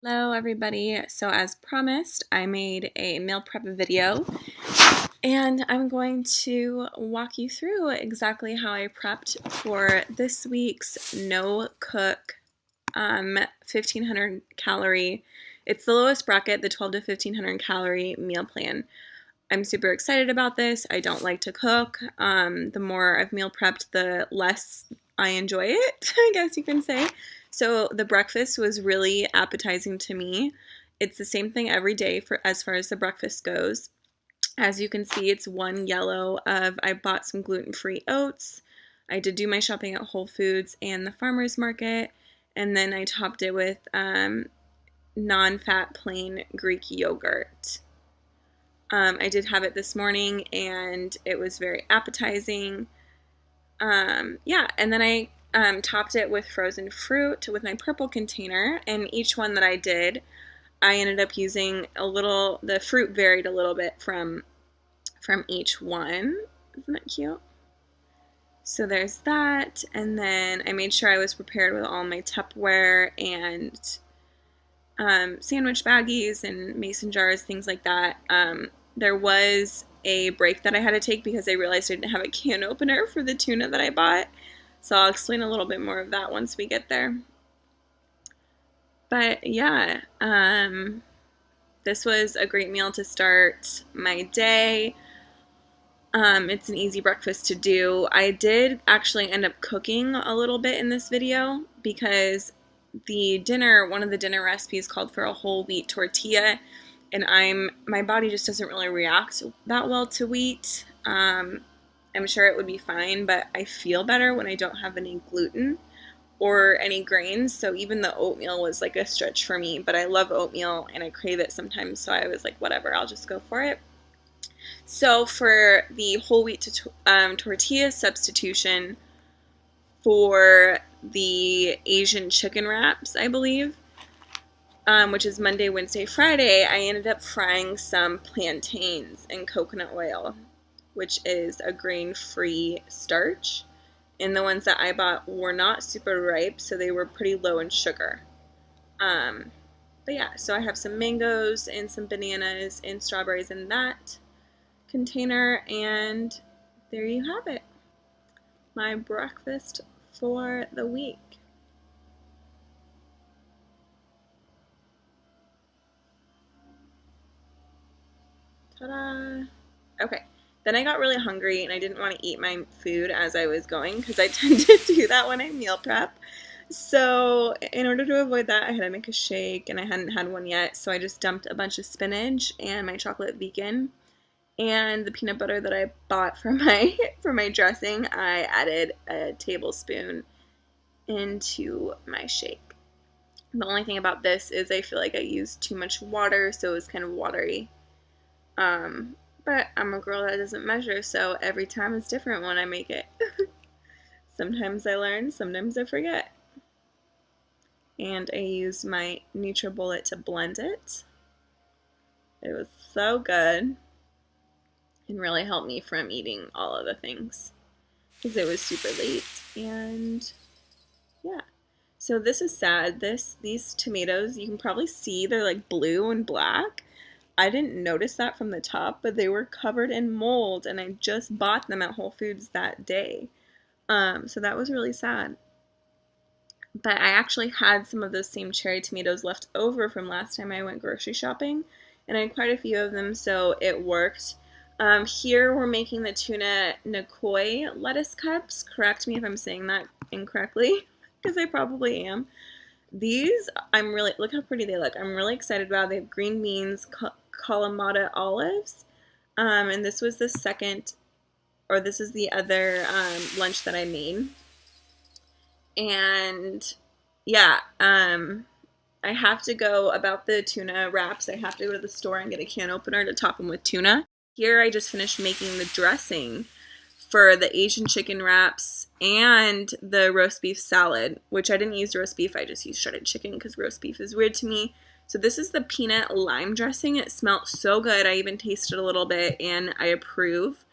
Hello everybody. So as promised, I made a meal prep video and I'm going to walk you through exactly how I prepped for this week's no cook 1500 calorie. It's the lowest bracket, the 12 to 1500 calorie meal plan. I'm super excited about this. I don't like to cook. The more I've meal prepped, the less I enjoy it, I guess you can say. So the breakfast was really appetizing to me. It's the same thing every day for as far as the breakfast goes. As you can see, it's one yellow of I bought some gluten-free oats. I did do my shopping at Whole Foods and the farmer's market, and then I topped it with non-fat plain Greek yogurt. I did have it this morning and it was very appetizing. Yeah, and then I topped it with frozen fruit with my purple container, and each one that I did, I ended up using the fruit varied a little bit from each one. Isn't that cute? So there's that, and then I made sure I was prepared with all my Tupperware and sandwich baggies and mason jars, things like that. There was a break that I had to take because I realized I didn't have a can opener for the tuna that I bought. So I'll explain a little bit more of that once we get there. But yeah, this was a great meal to start my day. It's an easy breakfast to do. I did actually end up cooking a little bit in this video because one of the dinner recipes called for a whole wheat tortilla, and my body just doesn't really react that well to wheat. I'm sure it would be fine, but I feel better when I don't have any gluten or any grains, so even the oatmeal was like a stretch for me, but I love oatmeal and I crave it sometimes, so I was like, whatever, I'll just go for it. So for the whole wheat tortilla substitution for the Asian chicken wraps, I believe, which is Monday, Wednesday, Friday, I ended up frying some plantains in coconut oil, which is a grain-free starch. And the ones that I bought were not super ripe, so they were pretty low in sugar. But yeah, so I have some mangoes and some bananas and strawberries in that container, and there you have it. My breakfast for the week. Ta-da! Okay, then I got really hungry and I didn't want to eat my food as I was going because I tend to do that when I meal prep. So in order to avoid that, I had to make a shake, and I hadn't had one yet, so I just dumped a bunch of spinach and my chocolate vegan and the peanut butter that I bought for my dressing. I added a tablespoon into my shake. The only thing about this is I feel like I used too much water, so it was kind of watery. But I'm a girl that doesn't measure, so every time is different when I make it. Sometimes I learn, sometimes I forget. And I used my NutriBullet to blend it. It was so good and really helped me from eating all of the things because it was super late. And yeah, so this is sad. These tomatoes, you can probably see they're like blue and black. I didn't notice that from the top, but they were covered in mold, and I just bought them at Whole Foods that day. So that was really sad. But I actually had some of those same cherry tomatoes left over from last time I went grocery shopping, and I had quite a few of them, so it worked. Here we're making the tuna Nikoi lettuce cups. Correct me if I'm saying that incorrectly, because I probably am. These, look how pretty they look. I'm really excited about. They have green beans, Kalamata olives, and this was the other lunch that I made. And yeah, I have to go about the tuna wraps. I have to go to the store and get a can opener to top them with tuna. Here I just finished making the dressing for the Asian chicken wraps and the roast beef salad, which I didn't use roast beef, I just used shredded chicken because roast beef is weird to me. So this is the peanut lime dressing. It smelled so good. I even tasted a little bit and I approve.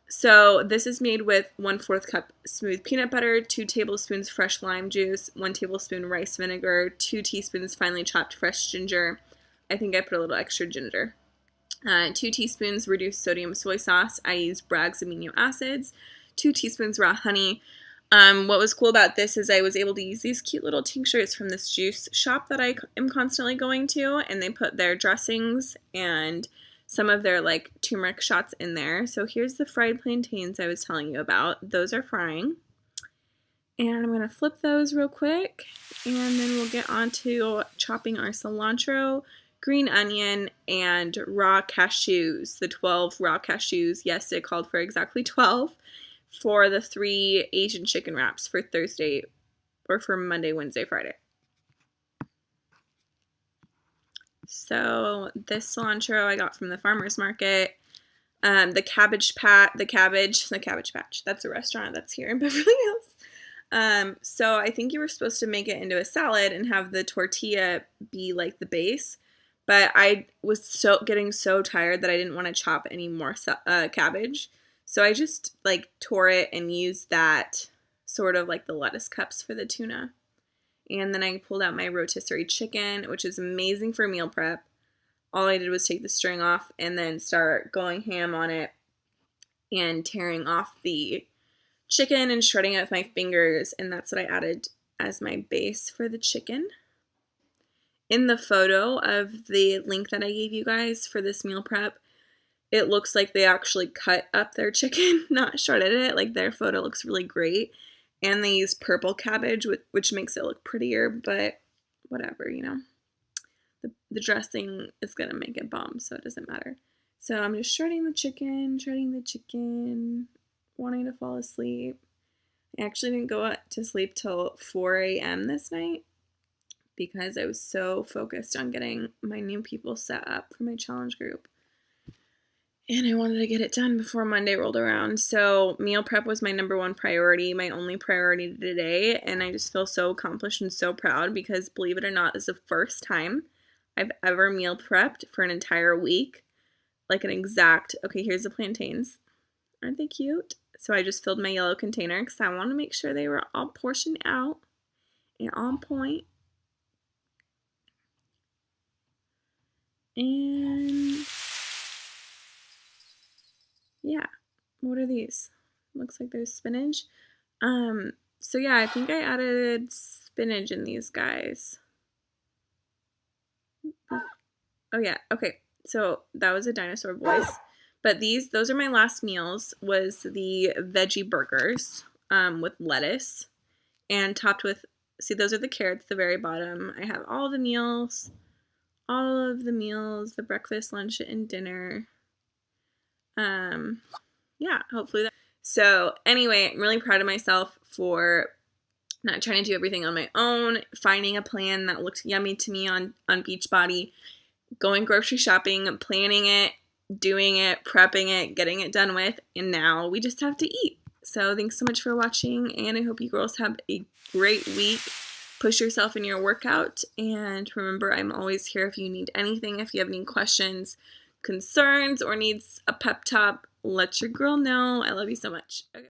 So this is made with 1/4 cup smooth peanut butter, 2 tablespoons fresh lime juice, 1 tablespoon rice vinegar, 2 teaspoons finely chopped fresh ginger. I think I put a little extra ginger. 2 teaspoons reduced sodium soy sauce. I used Bragg's amino acids. 2 teaspoons raw honey. What was cool about this is I was able to use these cute little tinctures from this juice shop that I am constantly going to, and they put their dressings and some of their like turmeric shots in there. So here's the fried plantains I was telling you about. Those are frying. And I'm going to flip those real quick, and then we'll get on to chopping our cilantro, green onion, and raw cashews. The 12 raw cashews. Yes, it called for exactly 12 for the 3 Asian chicken wraps for Thursday or for Monday, Wednesday, Friday. So this cilantro I got from the farmer's market. The Cabbage Patch, that's a restaurant that's here in Beverly Hills. So I think you were supposed to make it into a salad and have the tortilla be like the base, but I was getting so tired that I didn't want to chop any more cabbage. So I just like tore it and used that sort of like the lettuce cups for the tuna. And then I pulled out my rotisserie chicken, which is amazing for meal prep. All I did was take the string off and then start going ham on it and tearing off the chicken and shredding it with my fingers. And that's what I added as my base for the chicken. In the photo of the link that I gave you guys for this meal prep, it looks like they actually cut up their chicken, not shredded it. Like their photo looks really great. And they use purple cabbage, which makes it look prettier, but whatever, you know. The dressing is going to make it bomb, so it doesn't matter. So I'm just shredding the chicken, wanting to fall asleep. I actually didn't go to sleep till 4 a.m. this night because I was so focused on getting my new people set up for my challenge group. And I wanted to get it done before Monday rolled around. So meal prep was my number 1 priority, my only priority today. And I just feel so accomplished and so proud because, believe it or not, this is the first time I've ever meal prepped for an entire week. Like an exact, okay, here's the plantains. Aren't they cute? So I just filled my yellow container because I want to make sure they were all portioned out and on point. And yeah, what are these? Looks like there's spinach. So yeah, I think I added spinach in these guys. Oh yeah, okay. So that was a dinosaur voice. But those are my last meals, was the veggie burgers with lettuce and topped with, see, those are the carrots at the very bottom. I have all of the meals, the breakfast, lunch, and dinner. Yeah, hopefully that. So anyway, I'm really proud of myself for not trying to do everything on my own, finding a plan that looked yummy to me on Beachbody, going grocery shopping, planning it, doing it, prepping it, getting it done with, and now we just have to eat. So thanks so much for watching, and I hope you girls have a great week. Push yourself in your workout, and remember, I'm always here if you need anything. If you have any questions, concerns, or needs a pep talk, let your girl know. I love you so much. Okay.